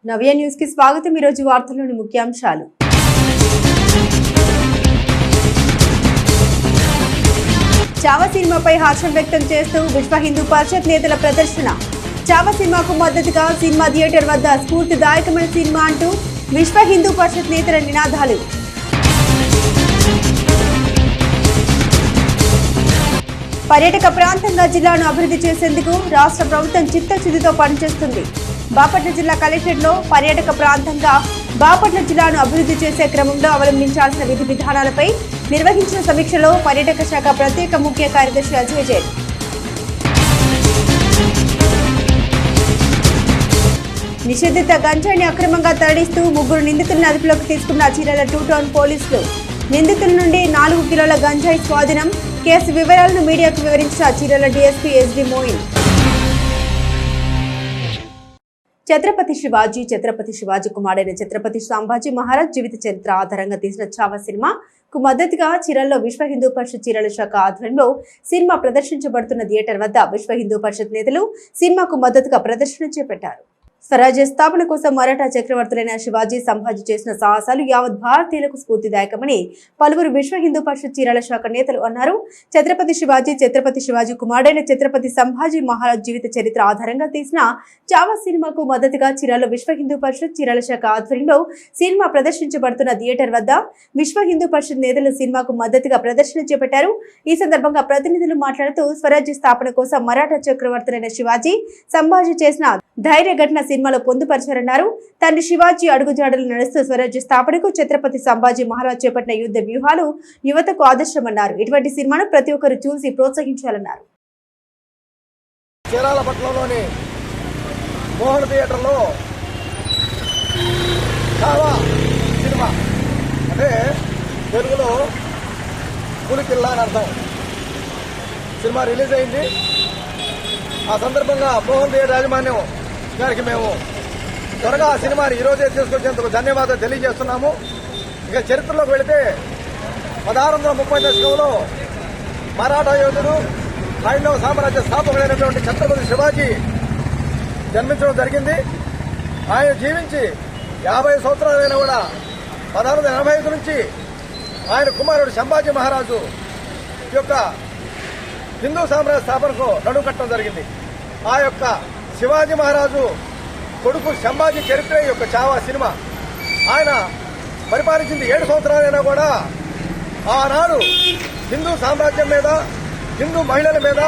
నవ్య news కి స్వాగతం। ఈ రోజు వార్తల్లోని ముఖ్యాంశాలు। చావా సినిమాపై హర్షం వ్యక్తం చేస్తూ విశ్వ హిందూ పరిషత్ నేతల ప్రదర్శన। చావా సినిమాకు మద్దతుగా సినిమా థియేటర్ వద్ద స్ఫూర్తిదాయకమైన సినిమా అంటూ విశ్వ హిందూ పరిషత్ నేతల నినాదాలు। పర్యాటక ప్రాంతంగా జిల్లాను అభివృద్ధి చేసేందుకు రాష్ట్ర ప్రభుత్వం చిత్తశుద్ధితో పనిచేస్తుంది। బాపట్ల జిల్లా కలెక్టరేట్లో పర్యాటక ప్రాంతంగా బాపట్ల జిల్లాను అభివృద్ధి చేసే క్రమంలో అవలంబించాల్సిన విధి విధానాలపై నిర్వహించిన సమీక్షలో పర్యాటక శాఖ ప్రత్యేక ముఖ్య కార్యదర్శి అజయ్ జైన్ నిషేధిత గంజాయిని అక్రమంగా తరలిస్తూ 3 నిందితులను అదుపులోకి తీసుకున్న చీరాల 2 టౌన్ పోలీసులు। నిందితుల నుండి 4 కిలోల గంజాయి స్వాధీనం। కేసు వివరాలను మీడియాకు వివరించిన చీరాల డీఎస్పీ ఎస్డి మోయిన్। ఛత్రపతి శివాజీ కుమారుడైన ఛత్రపతి సంభాజీ మహారాజ్ జీవిత చరిత్ర ఆధారంగా తీసిన చావా సినిమాకు మద్దతుగా చీరాలలో విశ్వ హిందూ పరిషత్ చీరాల శాఖ ఆధ్వర్యంలో సినిమా ప్రదర్శించబడుతున్న థియేటర్ వద్ద విశ్వ హిందూ పరిషత్ నేతలు సినిమాకు మద్దతుగా ప్రదర్శన చేపట్టారు। స్వరాజ్య స్థాపన కోసం మరాఠా చక్రవర్తులైన శివాజీ సంభాజీ చేసిన సాహసాలు యావత్ భారతీయులకు స్ఫూర్తిదాయకమని పలువురు విశ్వ హిందూ పరిషత్ చీరాల శాఖ నేతలు అన్నారు। ఛత్రపతి శివాజీ కుమారుడైన ఛత్రపతి సంభాజీ మహారాజ్ జీవిత చరిత్ర ఆధారంగా తీసిన చావా సినిమాకు మద్దతుగా చీరాల విశ్వ హిందూ పరిషత్ చీరాల శాఖ ఆధ్వర్యంలో సినిమా ప్రదర్శించబడుతున్న థియేటర్ వద్ద విశ్వ హిందూ పరిషత్ నేతలు సినిమాకు మద్దతుగా ప్రదర్శన చేపట్టారు। ఈ సందర్భంగా ప్రతినిధులు మాట్లాడుతూ స్వరాజ్య స్థాపన కోసం మరాఠా చక్రవర్తులైన శివాజీ సంభాజీ చేసిన ధైర్య ఘటన సినిమాలో పొందుపరిచారన్నారు। తండ్రి శివాజీ అడుగుజాడలు నడుస్తూ స్వరాజ్య స్థాపనకు ఛత్రపతి సంభాజీ మహారాజ్ చేపట్టిన యుద్ధ వ్యూహాలు యువతకు ఆదర్శమన్నారు। ఇటువంటి సినిమాను ప్రతి ఒక్కరు చూసి ప్రోత్సహించాలన్నారు। చీరాల పట్టణంలోని మోహన్ థియేటర్లో చావా సినిమా అంటే తెలుగులో పులికిల్లా అని అర్థం సినిమా రిలీజ్ అయింది। ఆ సందర్భంగా మోహన్ థియేటర్ యాజమాన్యం గారికి మేము త్వరగా ఆ సినిమాని ఈరోజే తీసుకొచ్చేందుకు ధన్యవాదాలు తెలియజేస్తున్నాము। ఇక చరిత్రలోకి వెళితే 1630 దశకంలో మరాఠా యోధుడు హైందవ సామ్రాజ్య స్థాపకుడైనటువంటి ఛత్రపతి శివాజీ జన్మించడం జరిగింది। ఆయన జీవించి 50 సంవత్సరాలైనా కూడా 1685 నుంచి ఆయన కుమారుడు సంభాజీ మహారాజు యొక్క హిందూ సామ్రాజ్య స్థాపనకు నడుం కట్టడం జరిగింది। ఆ యొక్క శివాజీ మహారాజు కొడుకు సంభాజీ చరిత్ర యొక్క చావా సినిమా ఆయన పరిపాలించింది 7 సంవత్సరాలైనా కూడా ఆనాడు హిందూ సామ్రాజ్యం మీద, హిందూ మహిళల మీద,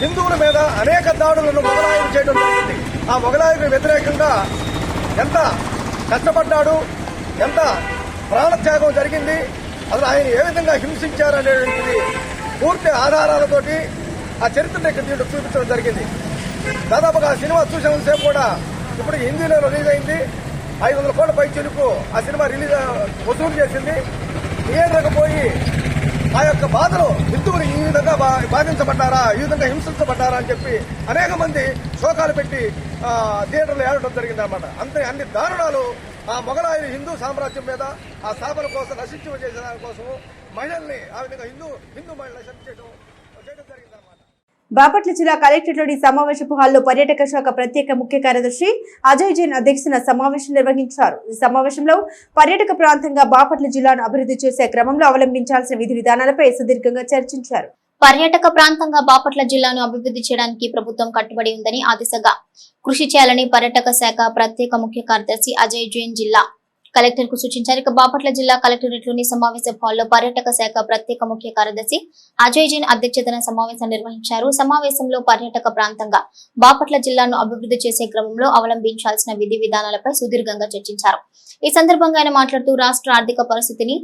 హిందువుల మీద అనేక దాడులను మొగలాయులు చేయడం జరిగింది। ఆ మొగలాయులకు వ్యతిరేకంగా ఎంత కష్టపడ్డాడు, ఎంత ప్రాణత్యాగం జరిగింది, అసలు ఆయన ఏ విధంగా హింసించారనేటువంటిది పూర్తి ఆధారాలతోటి ఆ చరిత్రను దీంట్లో చూపించడం జరిగింది। దాదాపుగా ఆ సినిమా చూసేంతసేపు కూడా ఇప్పుడు హిందీలో రిలీజ్ అయింది। 500 కోట్ల పై చెలుపు ఆ సినిమా వసూలు చేసింది। థియేటర్కి పోయి ఆ యొక్క బాధలు హిందువులు ఈ విధంగా బాధించబడ్డారా, ఈ విధంగా హింసించబడ్డారా అని చెప్పి అనేక మంది శోకాలు పెట్టి థియేటర్లో ఏడటం జరిగిందన్నమాట। అంతే అన్ని దారుణాలు ఆ మొగలాయులు హిందూ సామ్రాజ్యం మీద ఆ స్థాపన కోసం నశించేసే దానికోసం మహిళల్ని ఆ విధంగా హిందూ మహిళలు చేయడం జరిగిందన్నమాట। బాపట్ల జిల్లా కలెక్టరేట్లోని సమావేశపు హాల్లో పర్యాటక శాఖ ప్రత్యేక ముఖ్య కార్యదర్శి అజయ్ జైన్ అధ్యక్షతన సమావేశం నిర్వహించారు। ఈ సమావేశంలో పర్యాటక ప్రాంతంగా బాపట్ల జిల్లాను అభివృద్ధి చేసే క్రమంలో అవలంబించాల్సిన విధి విధానాలపై సుదీర్ఘంగా చర్చించారు। పర్యాటక ప్రాంతంగా బాపట్ల జిల్లాను అభివృద్ధి చేయడానికి ప్రభుత్వం కట్టుబడి ఉందని ఆ దిశగా కృషి చేయాలని పర్యాటక శాఖ ప్రత్యేక ముఖ్య కార్యదర్శి అజయ్ జైన్ జిల్లా కలెక్టర్ కు సూచించారు। ఇక బాపట్ల జిల్లా కలెక్టరేట్లోని సమావేశ హాల్లో పర్యాటక శాఖ ప్రత్యేక ముఖ్య కార్యదర్శి అజయ్ జైన్ అధ్యక్షతన సమావేశం నిర్వహించారు। సమావేశంలో పర్యాటక ప్రాంతంగా బాపట్ల జిల్లాను అభివృద్ధి చేసే క్రమంలో అవలంబించాల్సిన విధి విధానాలపై సుదీర్ఘంగా చర్చించారు। ఈ సందర్భంగా ఆయన మాట్లాడుతూ రాష్ట్ర ఆర్థిక పరిస్థితిని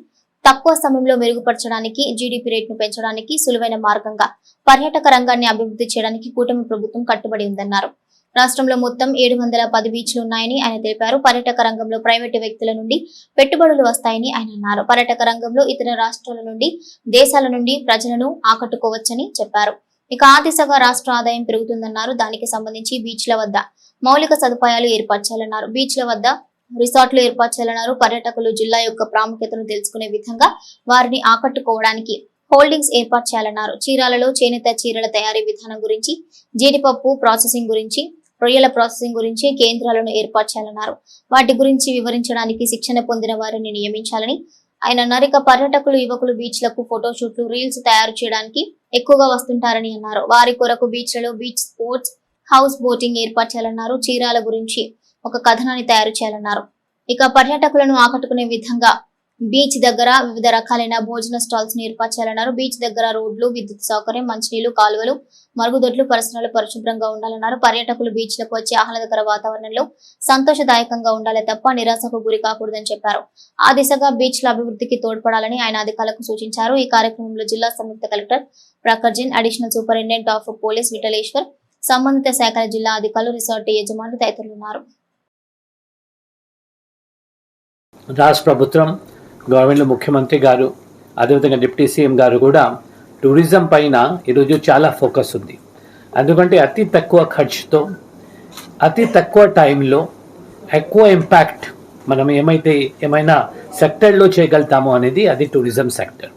తక్కువ సమయంలో మెరుగుపరచడానికి, జీడీపీ రేటును పెంచడానికి సులువైన మార్గంగా పర్యాటక రంగాన్ని అభివృద్ధి చేయడానికి కూటమి ప్రభుత్వం కట్టుబడి ఉందన్నారు। రాష్ట్రంలో మొత్తం 710 బీచ్లు ఉన్నాయని ఆయన తెలిపారు। పర్యాటక రంగంలో ప్రైవేటు వ్యక్తుల నుండి పెట్టుబడులు వస్తాయని ఆయన అన్నారు। పర్యాటక రంగంలో ఇతర రాష్ట్రాల నుండి, దేశాల నుండి ప్రజలను ఆకట్టుకోవచ్చని చెప్పారు। ఇక ఆ దిశగా రాష్ట్ర ఆదాయం పెరుగుతుందన్నారు। దానికి సంబంధించి బీచ్ల వద్ద మౌలిక సదుపాయాలు ఏర్పరచాలన్నారు। బీచ్ల వద్ద రిసార్ట్లు ఏర్పాటు చేయాలన్నారు। పర్యాటకులు జిల్లా యొక్క ప్రాముఖ్యతను తెలుసుకునే విధంగా వారిని ఆకట్టుకోవడానికి హోల్డింగ్స్ ఏర్పాటు చేయాలన్నారు। చీరాలలో చేనేత చీరల తయారీ విధానం గురించి, జీడిపప్పు ప్రాసెసింగ్ గురించి, రొయ్యల ప్రాసెసింగ్ గురించి కేంద్రాలను ఏర్పాటు చేయాలన్నారు. వాటి గురించి వివరించడానికి శిక్షణ పొందిన వారిని నియమించాలని ఆయన అన్నారు. ఇక పర్యాటకులు, యువకులు బీచ్లకు ఫోటోషూట్లు, రీల్స్ తయారు చేయడానికి ఎక్కువగా వస్తుంటారని అన్నారు. వారి కొరకు బీచ్లలో బీచ్ స్పోర్ట్స్, హౌస్ బోటింగ్ ఏర్పాటు చేయాలన్నారు. చీరాల గురించి ఒక కథనాన్ని తయారు చేయాలన్నారు. ఇక పర్యాటకులను ఆకట్టుకునే విధంగా బీచ్ దగ్గర వివిధ రకాలైన భోజన స్టాల్స్ ను ఏర్పాటు చేయాలన్నారు. బీచ్ దగ్గర రోడ్లు, విద్యుత్ సౌకర్యం, మంచినీళ్లు, కాలువలు, మరుగుదొడ్లు, పరిసరాలు పరిశుభ్రంగా ఉండాలన్నారు. పర్యాటకులు బీచ్ లకు వచ్చి ఆహ్లాదకర వాతావరణంలో సంతోషదాయకంగా ఉండాలి తప్ప నిరాశకు గురి కాకూడదని చెప్పారు. ఆ దిశగా బీచ్ల అభివృద్ధికి తోడ్పడాలని ఆయన అధికారులకు సూచించారు. ఈ కార్యక్రమంలో జిల్లా సంయుక్త collector Prakhar Jain, additional superintendent of police Vithaleshwar, సంబంధిత శాఖల జిల్లా అధికారులు, రిసార్ట్ యజమానులు తదితరులు ఉన్నారు. రాష్ట్ర ప్రభుత్వం, గవర్నమెంట్ ముఖ్యమంత్రి గారు, అదేవిధంగా డిప్యూటీ సీఎం గారు కూడా టూరిజం పైన ఈరోజు చాలా ఫోకస్ ఉంది. ఎందుకంటే అతి తక్కువ ఖర్చుతో, అతి తక్కువ టైంలో ఎక్కువ ఇంపాక్ట్ మనం ఏమైనా సెక్టర్లో చేయగలుగుతాము అనేది అది టూరిజం సెక్టర్.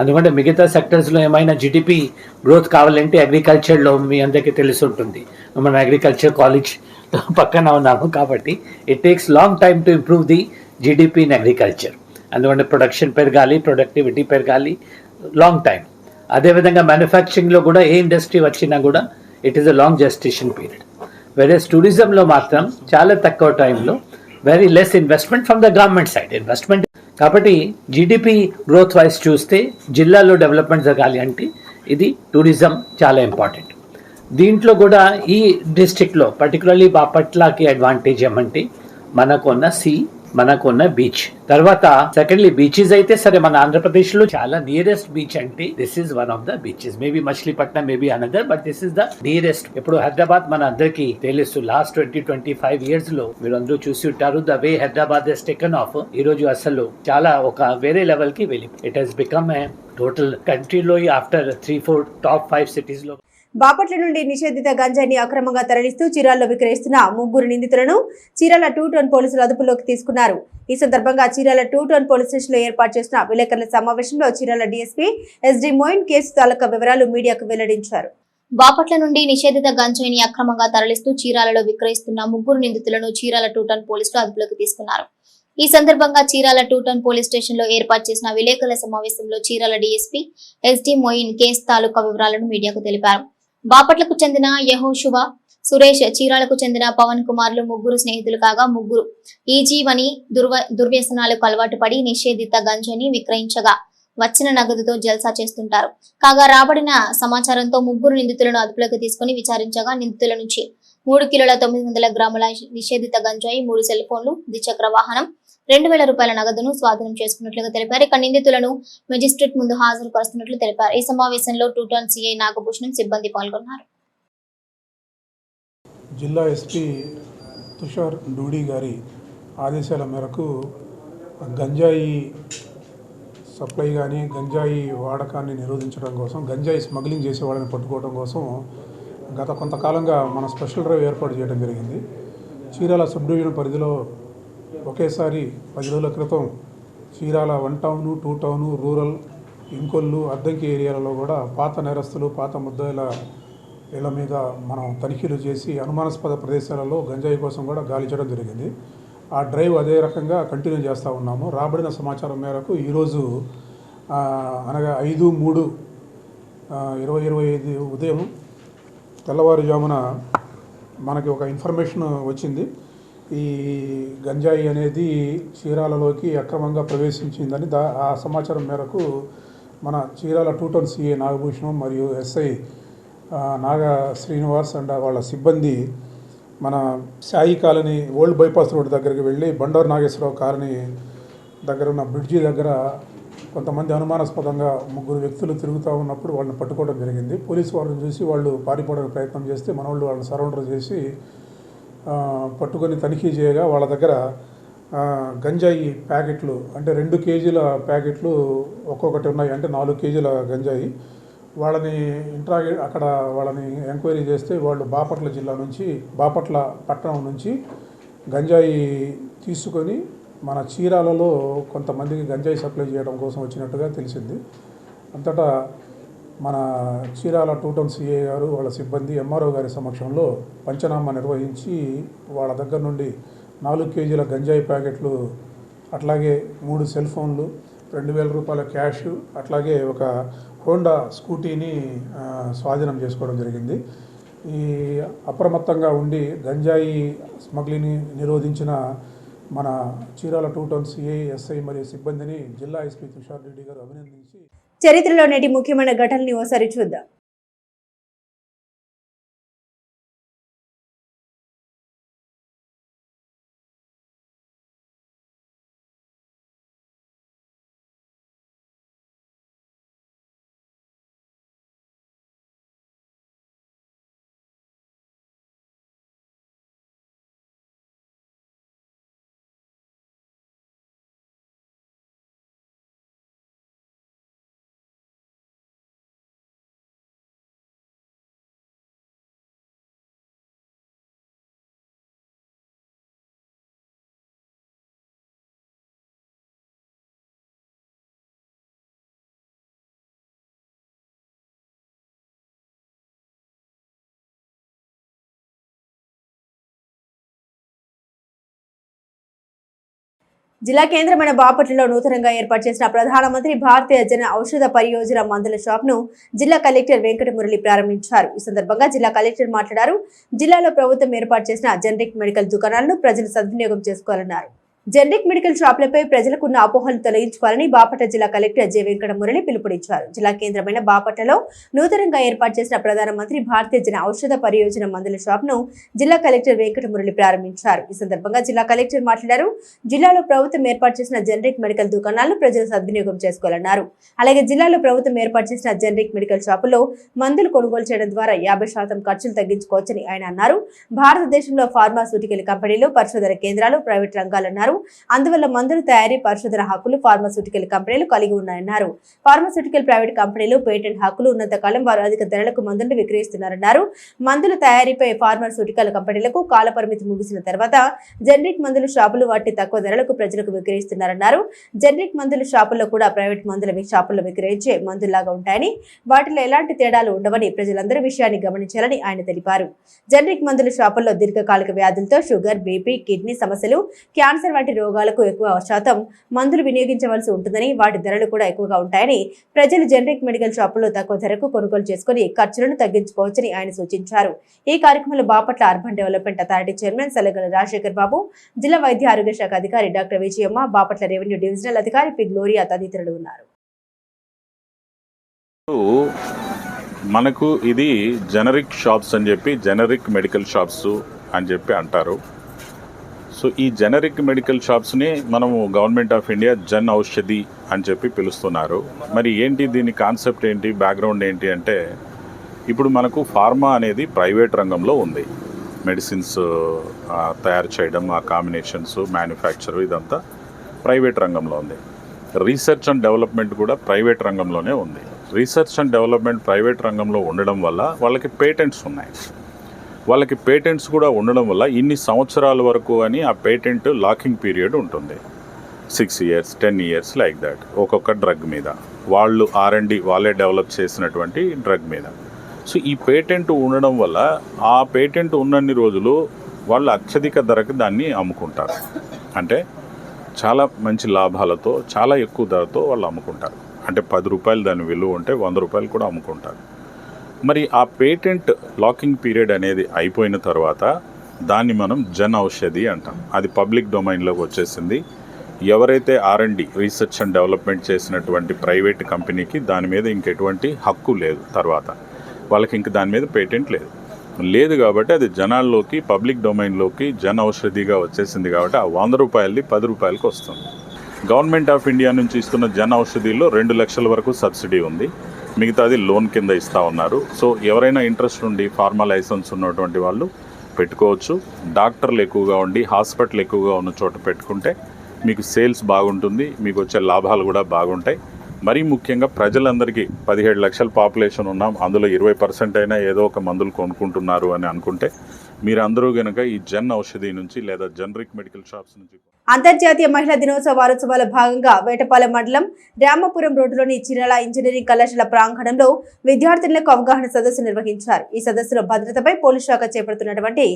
ఎందుకంటే మిగతా సెక్టర్స్లో ఏమైనా జీడిపి గ్రోత్ కావాలంటే అగ్రికల్చర్లో మీ అందరికీ తెలిసి ఉంటుంది. మనం అగ్రికల్చర్ కాలేజ్ పక్కన ఉన్నాము కాబట్టి it takes long time to improve the GDP in agriculture. అందువల్ల ప్రొడక్షన్ పెరగాలి, ప్రొడక్టివిటీ పెరగాలి, లాంగ్ టైం. అదేవిధంగా మ్యానుఫ్యాక్చరింగ్లో కూడా ఏ ఇండస్ట్రీ వచ్చినా కూడా it is a long gestation period. Versus టూరిజంలో మాత్రం చాలా తక్కువ టైంలో very less investment from the government side investment. కాబట్టి జీడిపి గ్రోత్ వైజ్ చూస్తే జిల్లాలో డెవలప్మెంట్ జరగాలి అంటే ఇది టూరిజం చాలా ఇంపార్టెంట్. దీంట్లో కూడా ఈ డిస్ట్రిక్ట్లో పర్టికులర్లీ బాపట్లకి అడ్వాంటేజ్ ఏమంటే మనకున్న మనకున్న బీచ్. తర్వాత సెకండ్లీ బీచెస్ అయితే సరే మన ఆంధ్రప్రదేశ్ లో చాలా నియరెస్ట్ బీచ్ అంటే this is one of the beaches. Maybe Machilipatnam, maybe another, but this is the nearest. ఇప్పుడు హైదరాబాద్ మన అందరికి తెలుసు, లాస్ట్ 20-25 years లో మీరు అందరూ చూసి ఉంటారు the way Hyderabad has taken off. ఈ రోజు అసలు చాలా ఒక వేరే లెవెల్ కి వెళ్ళి it has become a total కంట్రీలో ఆఫ్టర్ 3-4 టాప్ 5 cities లో. బాపట్ల నుండి నిషేధిత గంజాయిని అక్రమంగా తరలిస్తూ చీరాల్లో విక్రయిస్తున్న 3 నిందితులను చీరాల 2 టౌన్ పోలీసులు అదుపులోకి తీసుకున్నారు. ఈ సందర్భంగా చీరాల 2 టౌన్ పోలీస్ స్టేషన్ లో ఏర్పాటు చేసిన విలేకరుల సమావేశంలో Chirala DSP SD Moin case తాలూకా వివరాలు మీడియాకు వెల్లడించారు. బాపట్ల నుండి నిషేధిత గంజాయిని అక్రమంగా తరలిస్తూ చీరాలలో విక్రయిస్తున్న 3 నిందితులను చీరాల 2 టౌన్ పోలీసులు అదుపులోకి తీసుకున్నారు. ఈ సందర్భంగా చీరాల 2 టౌన్ పోలీస్ స్టేషన్ లో ఏర్పాటు చేసిన విలేకరుల సమావేశంలో Chirala DSP SD Moin case తాలూకా వివరాలను మీడియాకు తెలిపారు. బాపట్లకు చెందిన యెహోషువ, సురేష్, చీరాలకు చెందిన పవన్ కుమార్లు 3 స్నేహితులు కాగా 3 ఈజీవని దుర్వ్యసనాలకు అలవాటు పడి నిషేధిత గంజాయిని విక్రయించగా వచ్చిన నగదుతో జల్సా చేస్తుంటారు. కాగా రాబడిన సమాచారంతో 3 నిందితులను అదుపులోకి తీసుకుని విచారించగా నిందితుల నుంచి 3 కిలోల 900 గ్రాముల నిషేధిత గంజాయి, 3 సెల్ ఫోన్లు, ద్విచక్ర వాహనం, 2000 రూపాయల నగదును స్వాధీనం చేసుకున్నట్లుగా తెలిపారు. ఇక నిందితులను మెజిస్ట్రేట్ ముందు హాజరుపరుస్తున్నట్లు తెలిపారు. ఈ సమావేశంలో 2 టౌన్ సిఐ నాగభూషణం, సిబ్బంది పాల్గొన్నారు. జిల్లా ఎస్పీ తుషార్ డూడి గారి ఆదేశాల మేరకు గంజాయి సప్లై కానీ గంజాయి వాడకాన్ని నిరోధించడం కోసం, గంజాయి స్మగ్లింగ్ చేసే వాళ్ళని పట్టుకోవడం కోసం గత కొంతకాలంగా మన స్పెషల్ డ్రైవ్ ఏర్పాటు చేయడం జరిగింది. చీరాల సబ్ డివిజన్ పరిధిలో ఒకేసారి 10 రోజుల క్రితం Chirala 1 town, 2 town, rural, Inkollu, Addanki ఏరియాలలో కూడా పాత నేరస్తులు, పాత ముద్దాయిల ఇళ్ల మీద మనం తనిఖీలు చేసి అనుమానాస్పద ప్రదేశాలలో గంజాయి కోసం కూడా గాలించడం జరిగింది. ఆ డ్రైవ్ అదే రకంగా కంటిన్యూ చేస్తూ ఉన్నాము. రాబడిన సమాచారం మేరకు ఈరోజు అనగా 5/3/2025 ఉదయం తెల్లవారుజామున మనకి ఒక ఇన్ఫర్మేషన్ వచ్చింది. ఈ గంజాయి అనేది చీరాలలోకి అక్రమంగా ప్రవేశించిందని. ఆ సమాచారం మేరకు మన చీరాల 2 టౌన్ సిఐ నాగభూషణం మరియు ఎస్ఐ నాగా శ్రీనివాస్ అండ్ వాళ్ళ సిబ్బంది మన Sai colony old bypass road దగ్గరికి వెళ్ళి బండారు నాగేశ్వరరావు కాలనీ దగ్గర ఉన్న బ్రిడ్జి దగ్గర కొంతమంది అనుమానాస్పదంగా 3 వ్యక్తులు తిరుగుతూ ఉన్నప్పుడు వాళ్ళని పట్టుకోవడం జరిగింది. పోలీసు వాళ్ళని చూసి వాళ్ళు పారిపోవడానికి ప్రయత్నం చేస్తే మన వాళ్ళు వాళ్ళని సరౌండర్ చేసి పట్టుకొని తనిఖీ చేయగా వాళ్ళ దగ్గర గంజాయి ప్యాకెట్లు అంటే 2 కేజీల ప్యాకెట్లు ఒక్కొక్కటి ఉన్నాయి. అంటే 4 కేజీల గంజాయి. వాళ్ళని అక్కడ వాళ్ళని ఎంక్వైరీ చేస్తే వాళ్ళు బాపట్ల జిల్లా నుంచి, బాపట్ల పట్టణం నుంచి గంజాయి తీసుకొని మన చీరాలలో కొంతమందికి గంజాయి సప్లై చేయడం కోసం వచ్చినట్టుగా తెలిసింది. అంతటా మన చీరాల 2 టౌన్ సిఐ గారు వాళ్ళ సిబ్బంది ఎంఆర్ఓ గారి సమక్షంలో పంచనామా నిర్వహించి వాళ్ళ దగ్గర నుండి 4 కేజీల గంజాయి ప్యాకెట్లు, అట్లాగే 3 సెల్ ఫోన్లు, 2000 రూపాయల క్యాష్, అట్లాగే ఒక హోండా స్కూటీని స్వాధీనం చేసుకోవడం జరిగింది. ఈ అప్రమత్తంగా ఉండి గంజాయి స్మగ్లింగ్ని నిరోధించిన మన చీరాల 2 టౌన్ సిఐ, ఎస్ఐ మరియు సిబ్బందిని జిల్లా ఎస్పీ తుషార్ రెడ్డి గారు అభినందించి చరిత్రలో నేటి ముఖ్యమైన ఘటనని ఓసారి చూద్దాం. జిల్లా కేంద్రమైన బాపట్లలో నూతనంగా ఏర్పాటు చేసిన ప్రధానమంత్రి భారతీయ జన ఔషధ పరియోజన మందుల షాప్ ను జిల్లా కలెక్టర్ వెంకట మురళి ప్రారంభించారు. ఈ సందర్భంగా జిల్లా కలెక్టర్ మాట్లాడారు. జిల్లాలో ప్రభుత్వం ఏర్పాటు చేసిన జనరిక్ మెడికల్ దుకాణాలను ప్రజలు సద్వినియోగం చేసుకోవాలన్నారు. జనరిక్ మెడికల్ షాపులపై ప్రజలకున్న అపోహలు తొలగించుకోవాలని బాపట్ల జిల్లా కలెక్టర్ జె వెంకట మురళి పిలుపునిచ్చారు. జిల్లా కేంద్రమైన బాపట్లలో నూతనంగా ఏర్పాటు చేసిన ప్రధానమంత్రి భారతీయ జన ఔషధ పరియోజన మందుల షాప్ ను జిల్లా కలెక్టర్ వెంకట మురళి ప్రారంభించారు. ఈ సందర్భంగా జిల్లా కలెక్టర్ మాట్లాడారు. జిల్లాలో ప్రభుత్వం ఏర్పాటు చేసిన జనరిక్ మెడికల్ దుకాణాలను ప్రజలు సద్వినియోగం చేసుకోవాలన్నారు. అలాగే జిల్లాలో ప్రభుత్వం ఏర్పాటు చేసిన జనరిక్ మెడికల్ షాపుల్లో మందులు కొనుగోలు చేయడం ద్వారా 50% ఖర్చులు తగ్గించుకోవచ్చని ఆయన అన్నారు. భారతదేశంలో ఫార్మాస్యూటికల్ కంపెనీలు, పరిశోధన కేంద్రాలు ప్రైవేట్ రంగాలన్నారు. అందువల్ల మందుల తయారీ, పరిశోధన హక్కులు ఫార్మాస్యూటికల్ కంపెనీలు కలిగి ఉన్నాయన్నారు. ఫార్మాస్యూటికల్ ప్రైవేట్ కంపెనీలు పేటెంట్ హక్కులు ఉన్నంత కాలం వారు అధిక ధరలకు మందులను విక్రయిస్తున్నారన్నారు. మందుల తయారీపై ఫార్మాస్యూటికల్ కంపెనీలకు కాలపరిమితి ముగిసిన తర్వాత జనరిక్ మందుల షాపులు వాటి తక్కువ ధరలకు ప్రజలకు విక్రయిస్తున్నారన్నారు. జనరిక్ మందుల షాపుల్లో కూడా ప్రైవేట్ మందుల షాపుల్లో విక్రయించే మందుల్లాగా ఉంటాయని, వాటిలో ఎలాంటి తేడాలు ఉండవని ప్రజలందరూ విషయాన్ని గమనించాలని ఆయన తెలిపారు. జనరిక్ మందుల షాపుల్లో దీర్ఘకాలిక వ్యాధులతో షుగర్, బీపీ, కిడ్నీ సమస్యలు, క్యాన్సర్ వంటి రోగాలకు ఎక్కువ శాతం మందులు వినియోగించవలసి ఉంటుందని, వాటి ధరలు కూడా ఎక్కువగా ఉంటాయని, ప్రజలు జనరిక్ మెడికల్ షాపుల్లో తక్కువ ధరకు కొనుగోలు చేసుకుని ఖర్చులను తగ్గించుకోవచ్చని ఆయన సూచించారు. ఈ కార్యక్రమంలో Bapatla urban development authority chairman Salagala Rajasekhar Babu, జిల్లా వైద్య ఆరోగ్య శాఖ అధికారి doctor Vijayamma, Bapatla revenue divisional అధికారి పి గ్లోరియా తదితరులు ఉన్నారు. మనకు ఇది జనరిక్ షాప్స్ అని చెప్పి, జనరిక్ మెడికల్ షాప్స్ అని చెప్పి అంటారు. సో ఈ జనరిక్ మెడికల్ షాప్స్ని మనము గవర్నమెంట్ ఆఫ్ ఇండియా జన్ ఔషధి అని చెప్పి పిలుస్తున్నారు. మరి ఏంటి దీని కాన్సెప్ట్ ఏంటి, బ్యాక్గ్రౌండ్ ఏంటి అంటే, ఇప్పుడు మనకు ఫార్మా అనేది ప్రైవేట్ రంగంలో ఉంది. మెడిసిన్స్ తయారు చేయడం, ఆ కాంబినేషన్స్, మ్యానుఫ్యాక్చర్, ఇదంతా ప్రైవేట్ రంగంలో ఉంది. రీసెర్చ్ అండ్ డెవలప్మెంట్ కూడా ప్రైవేట్ రంగంలోనే ఉంది. రీసెర్చ్ అండ్ డెవలప్మెంట్ ప్రైవేట్ రంగంలో ఉండడం వల్ల వాళ్ళకి పేటెంట్స్ ఉన్నాయి. వాళ్ళకి పేటెంట్స్ కూడా ఉండడం వల్ల ఇన్ని సంవత్సరాల వరకు అని ఆ పేటెంట్ లాకింగ్ పీరియడ్ ఉంటుంది. 6 years, 10 years లైక్ దాట్ ఒక్కొక్క డ్రగ్ మీద. వాళ్ళు R&D వాళ్ళే డెవలప్ చేసినటువంటి డ్రగ్ మీద. సో ఈ పేటెంట్ ఉండడం వల్ల ఆ పేటెంట్ ఉన్నన్ని రోజులు వాళ్ళు అత్యధిక ధరకు దాన్ని అమ్ముకుంటారు. అంటే చాలా మంచి లాభాలతో, చాలా ఎక్కువ ధరతో వాళ్ళు అమ్ముకుంటారు. అంటే 10 రూపాయలు దాని విలువ ఉంటే 100 రూపాయలు కూడా అమ్ముకుంటారు. మరి ఆ పేటెంట్ లాకింగ్ పీరియడ్ అనేది అయిపోయిన తర్వాత దాన్ని మనం జన్ ఔషధి అంటాం. అది పబ్లిక్ డొమైన్లోకి వచ్చేసింది. ఎవరైతే R&D రీసెర్చ్ అండ్ డెవలప్మెంట్ చేసినటువంటి ప్రైవేట్ కంపెనీకి దాని మీద ఇంకెటువంటి హక్కు లేదు. తర్వాత వాళ్ళకి ఇంక దాని మీద పేటెంట్ లేదు కాబట్టి అది జనాల్లోకి, పబ్లిక్ డొమైన్లోకి జన్ ఔషధిగా వచ్చేసింది. కాబట్టి ఆ 100 రూపాయలది 10 రూపాయలకి వస్తుంది. గవర్నమెంట్ ఆఫ్ ఇండియా నుంచి ఇస్తున్న జన్ ఔషధిలో 2 లక్షల వరకు సబ్సిడీ ఉంది. మిగతాది లోన్ కింద ఇస్తూ ఉన్నారు. సో ఎవరైనా ఇంట్రెస్ట్ ఉండి ఫార్మా లైసెన్స్ ఉన్నటువంటి వాళ్ళు పెట్టుకోవచ్చు. డాక్టర్లు ఎక్కువగా ఉండి, హాస్పిటల్ ఎక్కువగా ఉన్న చోట పెట్టుకుంటే మీకు సేల్స్ బాగుంటుంది, మీకు వచ్చే లాభాలు కూడా బాగుంటాయి. మరీ ముఖ్యంగా ప్రజలందరికీ 17 లక్షల పాపులేషన్ ఉన్నాం, అందులో 20% అయినా ఏదో ఒక మందులు కొనుక్కుంటున్నారు అని అనుకుంటే మీరందరూ గనక ఈ జన్ ఔషధి నుంచి లేదా జనరిక్ మెడికల్ షాప్స్ నుంచి అంతర్జాతీయ మహిళా దినోత్సవ వారోత్సవాల భాగంగా వేటపాలెం మండలం రామపురం రోడ్డులోని చిరాల ఇంజనీరింగ్ కళాశాల ప్రాంగణంలో విద్యార్థులకు అవగాహన సదస్సు నిర్వహించారు. ఈ సదస్సులో భద్రతపై పోలీసు శాఖ చేపడుతున్నటువంటి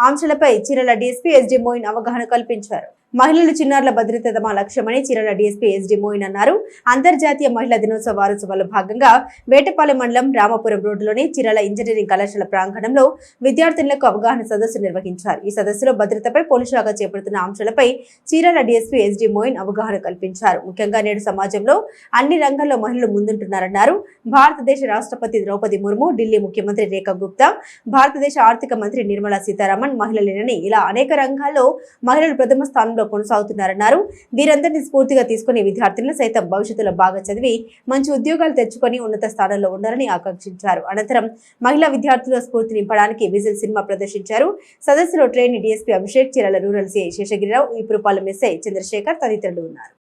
అంశాలపై చిరాల డీఎస్పీ ఎస్డి మోయిన్ అవగాహన కల్పించారు. మహిళలు చిన్నారుల భద్రత తమ లక్ష్యమని చిరాల డీఎస్పీ ఎస్డి మోయిన్ అన్నారు. అంతర్జాతీయ మహిళా దినోత్సవ వారోత్సవాల భాగంగా వేటపాలెం మండలం రామపురం రోడ్డులోని చిరాల ఇంజనీరింగ్ కళాశాల ప్రాంగణంలో విద్యార్థులకు అవగాహన సదస్సు నిర్వహించారు. ఈ సదస్సులో భద్రతపై పోలీసు శాఖ చేపడుతున్న అంశాలపై చీరాల డీఎస్పీ ఎస్డి మోయిన్ అవగాహన కల్పించారు. ముఖ్యంగా నేడు సమాజంలో అన్ని రంగాల్లో మహిళలు ముందుంటున్నారన్నారు. భారతదేశ రాష్ట్రపతి ద్రౌపది ముర్ము, ఢిల్లీ ముఖ్యమంత్రి రేఖా గుప్తా, భారతదేశ ఆర్థిక మంత్రి నిర్మలా సీతారామన్ మహిళలేనని ఇలా అనేక రంగాల్లో మహిళలు ప్రథమ స్థానంలో కొనసాగుతున్నారన్నారు. వీరందరినీ స్ఫూర్తిగా తీసుకుని విద్యార్థులను సైతం భవిష్యత్తులో బాగా చదివి మంచి ఉద్యోగాలు తెచ్చుకొని ఉన్నత స్థానంలో ఉండాలని ఆకాంక్షించారు. అనంతరం మహిళా విద్యార్థుల స్ఫూర్తి నింపడానికి విజిల్ సినిమా ప్రదర్శించారు. సదస్సులో trainee DSP Abhishek, Chirala rural CI Seshagirirao, Epurupalem SI Chandrasekhar తదితరులు ఉన్నారు.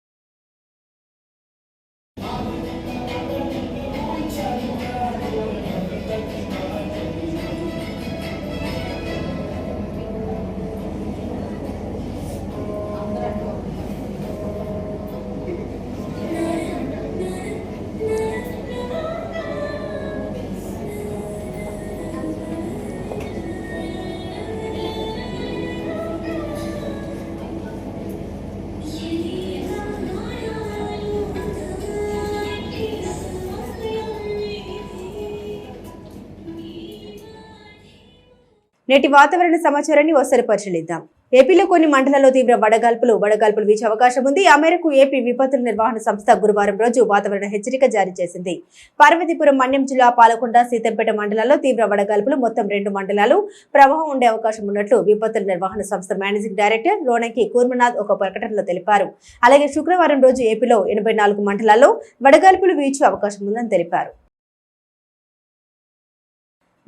నేటి వాతావరణ సమాచారాన్ని ఒకసారి పరిశీలిద్దాం. ఏపీలో కొన్ని మండలాల్లో తీవ్ర వడగాల్పులు వీచే అవకాశం ఉంది. ఆ మేరకు ఏపీ విపత్తుల నిర్వహణ సంస్థ గురువారం రోజు వాతావరణ హెచ్చరిక జారీ చేసింది. పార్వతీపురం, మన్యం జిల్లా పాలకొండ, సీతంపేట మండలాల్లో తీవ్ర వడగాల్పులు, మొత్తం 2 మండలాలు ప్రభావం ఉండే అవకాశం ఉన్నట్లు విపత్తుల నిర్వహణ సంస్థ మేనేజింగ్ డైరెక్టర్ రోణంకి కూర్మనాథ్ ఒక ప్రకటనలో తెలిపారు. అలాగే శుక్రవారం రోజు ఏపీలో 84 మండలాల్లో వడగాల్పులు వీచే అవకాశం ఉందని తెలిపారు.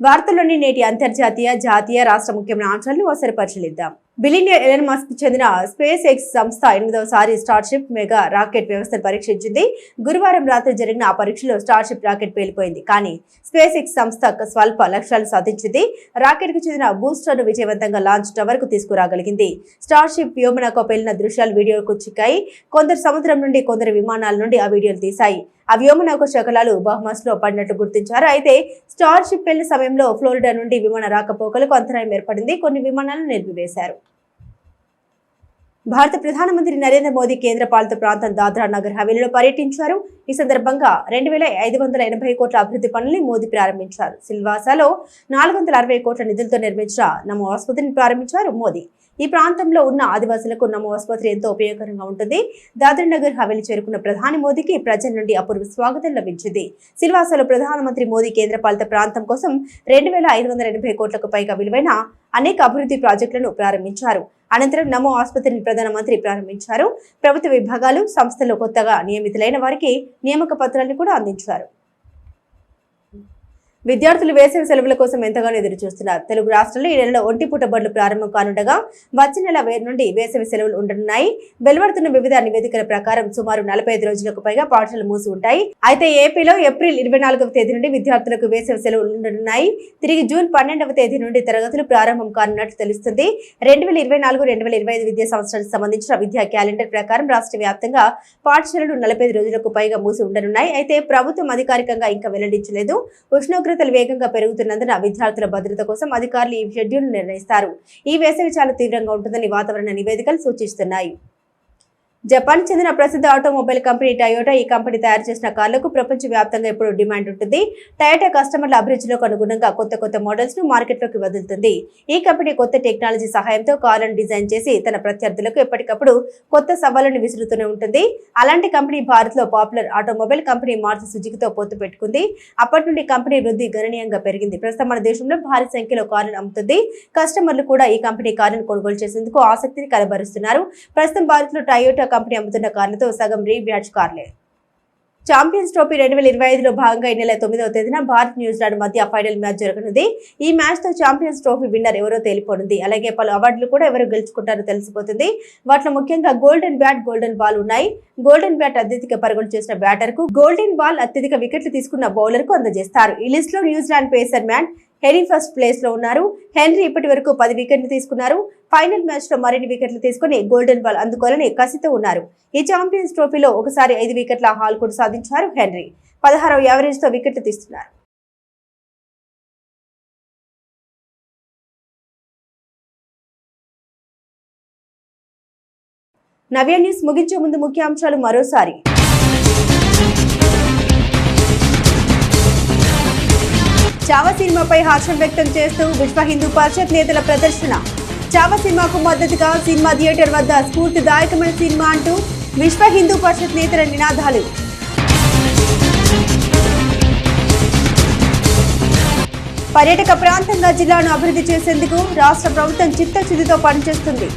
వార్తల్లోని నేటి అంతర్జాతీయ, జాతీయ, రాష్ట్ర ముఖ్యమైన అంశాలను ఒకసారి పరిశీలిద్దాం. బిలియనియర్ ఎలన్ మస్క్ చెందిన స్పేస్ ఎక్స్ సంస్థ 8వ స్టార్షిప్ మెగా రాకెట్ వ్యవస్థను పరీక్షించింది. గురువారం రాత్రి జరిగిన ఆ పరీక్షలో స్టార్షిప్ రాకెట్ పేలిపోయింది. కానీ స్పేస్ ఎక్స్ సంస్థ స్వల్ప లక్ష్యాలు సాధించింది. రాకెట్ కు చెందిన బూస్టర్ ను విజయవంతంగా లాంచ్ టవర్ కు తీసుకురాగలిగింది. స్టార్షిప్ వ్యోమనౌక పేలిన దృశ్యాలు వీడియోకు చిక్కాయి. కొందరు సముద్రం నుండి, కొందరు విమానాల నుండి ఆ వీడియోలు తీశాయి. ఆ వ్యోమనౌక శకలాలు బహమాస్ లో పడినట్టు గుర్తించారు. అయితే స్టార్షిప్ పేలిన సమయంలో ఫ్లోరిడా నుండి విమాన రాకపోకలకు అంతరాయం ఏర్పడింది. కొన్ని విమానాలను నిలిపివేశారు. భారత ప్రధానమంత్రి నరేంద్ర మోదీ కేంద్ర పాలిత ప్రాంతం దాద్రా నగర్ హవేలీలో పర్యటించారు. ఈ సందర్భంగా 2580 కోట్ల అభివృద్ధి పనుల్ని మోదీ ప్రారంభించారు. సిల్వాసాలో 460 కోట్ల నిధులతో నిర్మించిన నమో ఆసుపత్రిని ప్రారంభించారు మోదీ. ఈ ప్రాంతంలో ఉన్న ఆదివాసులకు నమో ఆసుపత్రి ఎంతో ఉపయోగకరంగా ఉంటుంది. దాద్రా నగర్ హవేలీ చేరుకున్న ప్రధాని మోదీకి ప్రజల నుండి అపూర్వ స్వాగతం లభించింది. సిల్వాసాలో ప్రధానమంత్రి మోదీ కేంద్ర పాలిత ప్రాంతం కోసం 2580 కోట్లకు పైగా విలువైన అనేక అభివృద్ధి ప్రాజెక్టులను ప్రారంభించారు. అనంతరం నమో ఆసుపత్రిని ప్రధానమంత్రి ప్రారంభించారు. ప్రభుత్వ విభాగాలు, సంస్థల్లో కొత్తగా నియమితులైన వారికి నియామక పత్రాలను కూడా అందించారు. విద్యార్థులు వేసవి సెలవుల కోసం ఎంతగానో ఎదురు చూస్తున్నారు. తెలుగు రాష్ట్రాల్లో ఈ నెలలో ఒంటిపూట బడులు ప్రారంభం కానుండగా వచ్చే నెల నుండి వేసవి సెలవులు ఉండనున్నాయి. వెలువడుతున్న వివిధ నివేదికల ప్రకారం సుమారు 45 రోజులకు పైగా పాఠశాలలు మూసి ఉంటాయి. అయితే ఏపీలో ఏప్రిల్ 24వ తేదీ నుండి విద్యార్థులకు వేసవి సెలవులు ఉండనున్నాయి. తిరిగి జూన్ 12వ తేదీ నుండి తరగతులు ప్రారంభం కానున్నట్లు తెలుస్తుంది. 2024-2025 విద్యా సంవత్సరానికి సంబంధించిన విద్యా క్యాలెండర్ ప్రకారం రాష్ట్ర వ్యాప్తంగా పాఠశాలలు 45 రోజులకు పైగా మూసి ఉండనున్నాయి. అయితే ప్రభుత్వం అధికారికంగా ఇంకా వెల్లడించలేదు. ఉష్ణోగ్రతలు వేగంగా పెరుగుతున్నందున విద్యార్థుల భద్రత కోసం అధికారులు ఈ షెడ్యూల్ నిర్ణయిస్తారు. ఈ వేసవి చాలా తీవ్రంగా ఉంటుందని వాతావరణ నివేదికలు సూచిస్తున్నాయి. జపాన్ చెందిన ప్రసిద్ధ ఆటోమొబైల్ కంపెనీ టయోటా ఈ కంపెనీ తయారు చేసిన కార్లకు ప్రపంచ వ్యాప్తంగా ఎప్పుడూ డిమాండ్ ఉంటుంది. టయోటా కస్టమర్ల అభిరుచులకు అనుగుణంగా కొత్త మోడల్స్ ను మార్కెట్లోకి వదులుతుంది. ఈ కంపెనీ కొత్త టెక్నాలజీ సహాయంతో కార్లను డిజైన్ చేసి తన ప్రత్యర్థులకు ఎప్పటికప్పుడు కొత్త సవాళ్లను విసురుతూనే ఉంటుంది. అలాంటి కంపెనీ భారత్ లో పాపులర్ ఆటోమొబైల్ కంపెనీ మారుతి సుజుకీతో పొత్తు పెట్టుకుంది. అప్పటి నుండి కంపెనీ వృద్ధి గణనీయంగా పెరిగింది. ప్రస్తుతం మన దేశంలో భారీ సంఖ్యలో కార్లను అమ్ముతుంది. కస్టమర్లు కూడా ఈ కంపెనీ కార్లను కొనుగోలు చేసేందుకు ఆసక్తిని కనబరుస్తున్నారు. ప్రస్తుతం భారత్ లో టయోటా కంపెనీ అమ్ముతున్న కార్లతో సగం రీబ్యాడ్జ్ కార్లే. ఛాంపియన్స్ ట్రోఫీ 2025లో భాగంగా ఈ నెల 9వ తేదీన భారత్ న్యూజిలాండ్ మధ్య ఫైనల్ మ్యాచ్ జరగనుంది. ఈ మ్యాచ్ తో ఛాంపియన్స్ ట్రోఫీ విన్నర్ ఎవరో తేలిపోనుంది. అలాగే పలు అవార్డులు కూడా ఎవరు గెలుచుకుంటారో తెలిసిపోతుంది. వాటిలో ముఖ్యంగా గోల్డెన్ బ్యాట్, గోల్డెన్ బాల్ ఉన్నాయి. గోల్డెన్ బ్యాట్ అత్యధిక పరుగులు చేసిన బ్యాటర్ కు, గోల్డెన్ బాల్ అత్యధిక వికెట్లు తీసుకున్న బౌలర్ కు అందజేస్తారు. ఈ లిస్ట్ లో New Zealand pacer man henry first place లో ఉన్నారు. హెన్రీ ఇప్పటి వరకు 10 వికెట్లు తీసుకున్నారు. ఫైనల్ మ్యాచ్ లో మరిన్ని వికెట్లు తీసుకుని గోల్డెన్ బాల్ అందుకోవాలని కసితో ఉన్నారు. ఈ ఛాంపియన్స్ ట్రోఫీలో ఒకసారి 5 వికెట్ల హాల్ కూడా సాధించారు హెన్రీ. 16వ యావరేజ్ తో వికెట్లు తీస్తున్నారు. నవ్య న్యూస్ ముగించే ముందు ముఖ్యాంశాలు మరోసారి. చావా సినిమాపై హర్షం వ్యక్తం చేస్తూ విశ్వ హిందూ పరిషత్ నేతల ప్రదర్శన. చావా సినిమాకు మద్దతుగా సినిమా థియేటర్ వద్ద స్ఫూర్తిదాయకమైన సినిమా అంటూ విశ్వ హిందూ పరిషత్ నేతల నినాదాలు. పర్యాటక ప్రాంతంగా జిల్లాను అభివృద్ధి చేసేందుకు రాష్ట్ర ప్రభుత్వం చిత్తశుద్ధితో పనిచేస్తుంది.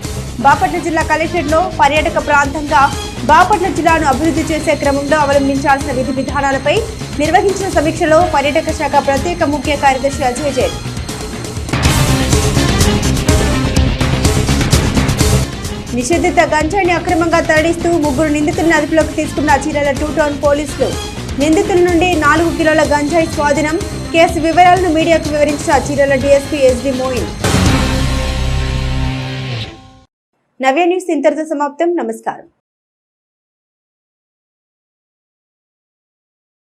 బాపట్ల జిల్లా కలెక్టరేట్లో పర్యాటక ప్రాంతంగా బాపట్ల జిల్లాను అభివృద్ధి చేసే క్రమంలో అవలంబించాల్సిన విధి విధానాలపై నిర్వహించిన సమీక్షలో పర్యాటక శాఖ ప్రత్యేక ముఖ్య కార్యదర్శి అజయ్ జైన్. నిషేధిత గంజాయిని అక్రమంగా తరలిస్తూ 3 నిందితులను అదుపులోకి తీసుకున్న చీరాల 2 టౌన్ పోలీసులు. నిందితుల నుండి 4 కిలోల గంజాయి స్వాధీనం. కేసు వివరాలను మీడియాకు వివరించిన చీరాల డీఎస్పీ ఎస్డి మోయిన్. నవ్య న్యూస్ ఇంతటితో సమాప్తం. నమస్కారం.